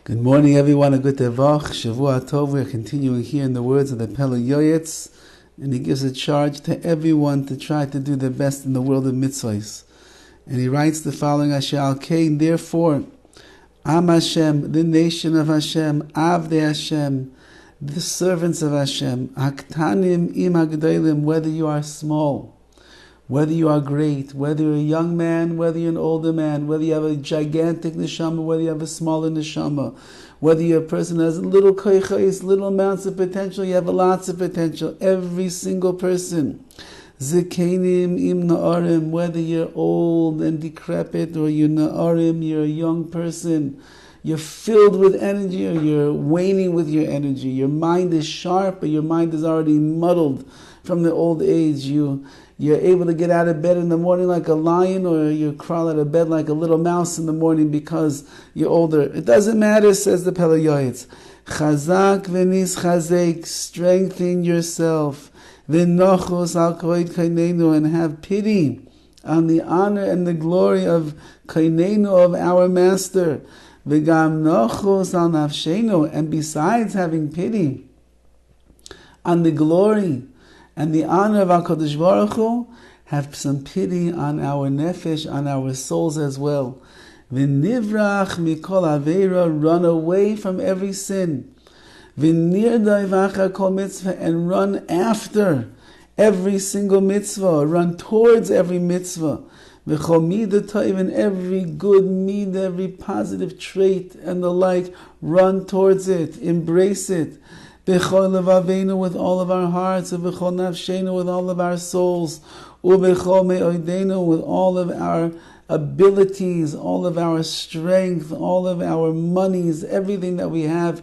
Good morning, everyone. A good Tevach, Shavua Tov. We're continuing here in the words of the PELE YOETZ, and he gives a charge to everyone to try to do their best in the world of Mitzvos. And he writes the following: Asher al Kain, therefore, Am Hashem, the nation of Hashem, Avdei Hashem, the servants of Hashem, Haktanim im Hagdolim, whether you are small, whether you are great, whether you're a young man, whether you're an older man, whether you have a gigantic neshama, whether you have a smaller neshama, whether you're a person who has little koichais, little amounts of potential, you have lots of potential. Every single person, zekenim im na'arim, whether you're old and decrepit or you're na'arim, you're a young person, you're filled with energy or you're waning with your energy. Your mind is sharp, but your mind is already muddled from the old age. You're able to get out of bed in the morning like a lion, or you crawl out of bed like a little mouse in the morning because you're older. It doesn't matter, says the PELE YOETZ. Chazak v'nis chazek, strengthen yourself. V'nochos al koid kainenu, and have pity on the honor and the glory of kainenu, of our master. V'gam nochos al nafshenu, and besides having pity on the glory and the honor of HaKadosh Baruch Hu, have some pity on our nefesh, on our souls as well. V'nivrach mikol aveira, run away from every sin. V'nirdai v'achar kol mitzvah, and run after every single mitzvah, run towards every mitzvah. V'chol midah tov, and every good midah, every positive trait and the like, run towards it, embrace it. B'chol levavenu, with all of our hearts, v'chol nafshenu, with all of our souls, u'b'chol me'odeinu, with all of our abilities, all of our strength, all of our monies, everything that we have,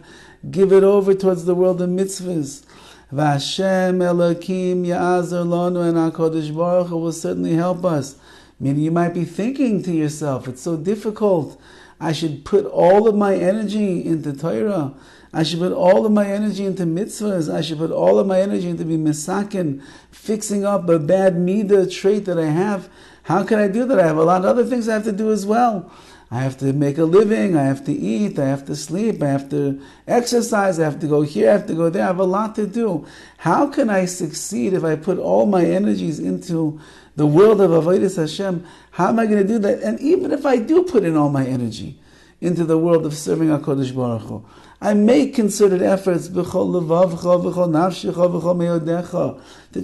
give it over towards the world of mitzvahs. V'Hashem Elokim ya'azer lanu, and HaKadosh Baruch Hu will certainly help us. Meaning, you might be thinking to yourself, it's so difficult. I should put all of my energy into Torah. I should put all of my energy into mitzvahs. I should put all of my energy into be misakin, fixing up a bad midah trait that I have. How can I do that? I have a lot of other things I have to do as well. I have to make a living, I have to eat, I have to sleep, I have to exercise, I have to go here, I have to go there. I have a lot to do. How can I succeed if I put all my energies into the world of Avodas Hashem? How am I going to do that? And even if I do put in all my energy into the world of serving HaKadosh Baruch Hu, I make concerted efforts to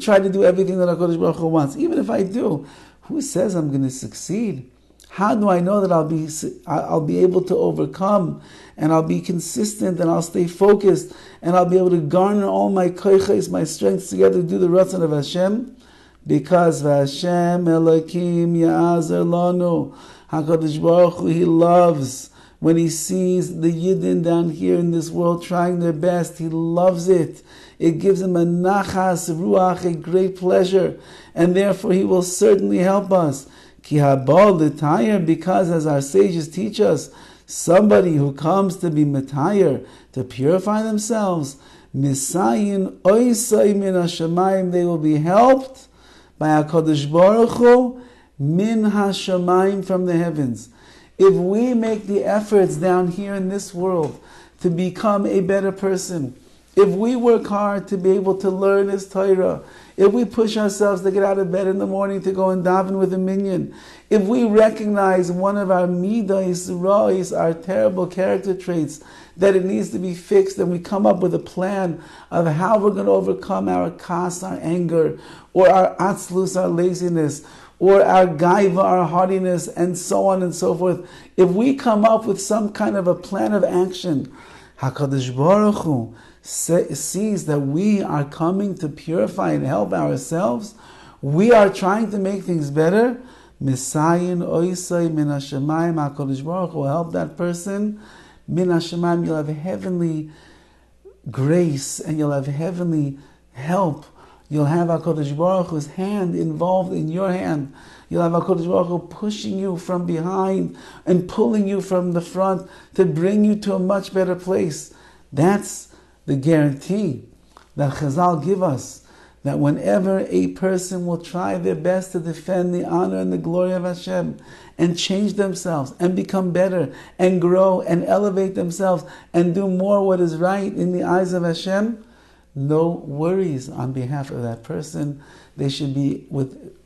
try to do everything that HaKadosh Baruch Hu wants. Even if I do, who says I'm going to succeed? How do I know that I'll be able to overcome, and I'll be consistent, and I'll stay focused, and I'll be able to garner all my koiches, my strengths together to do the ratzon of Hashem? Because Hashem Elokim ya'azer lanu, HaKadosh Baruch Hu, He loves when He sees the Yidden down here in this world trying their best. He loves it. It gives Him a nachas ruach, a great pleasure, and therefore He will certainly help us. Ki habal l'tayr, because as our sages teach us, somebody who comes to be metayr, to purify themselves, misayin oisay min hashamayim, they will be helped by HaKadosh Baruch Hu min hashamayim, from the heavens. If we make the efforts down here in this world to become a better person, if we work hard to be able to learn His Torah, if we push ourselves to get out of bed in the morning to go and daven with a minyan, if we recognize one of our midas ra'is, our terrible character traits, that it needs to be fixed, and we come up with a plan of how we're going to overcome our kas, our anger, or our atzlus, our laziness, or our gaiva, our haughtiness, and so on and so forth. If we come up with some kind of a plan of action, HaKadosh Baruch Hu sees that we are coming to purify and help ourselves. We are trying to make things better. Misayin oisay min hashamayim, HaKadosh Baruch Hu will help that person. Min hashamayim, you'll have heavenly grace, and you'll have heavenly help. You'll have HaKadosh Baruch Hu's hand involved in your hand. You'll have HaKadosh Baruch Hu pushing you from behind and pulling you from the front to bring you to a much better place. That's the guarantee that Chazal give us, that whenever a person will try their best to defend the honor and the glory of Hashem and change themselves and become better and grow and elevate themselves and do more what is right in the eyes of Hashem, no worries on behalf of that person. They should be with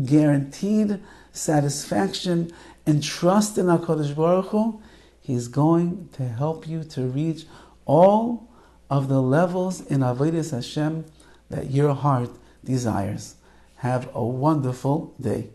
guaranteed satisfaction and trust in HaKadosh Baruch Hu. He's going to help you to reach all of the levels in Avodas Hashem that your heart desires. Have a wonderful day.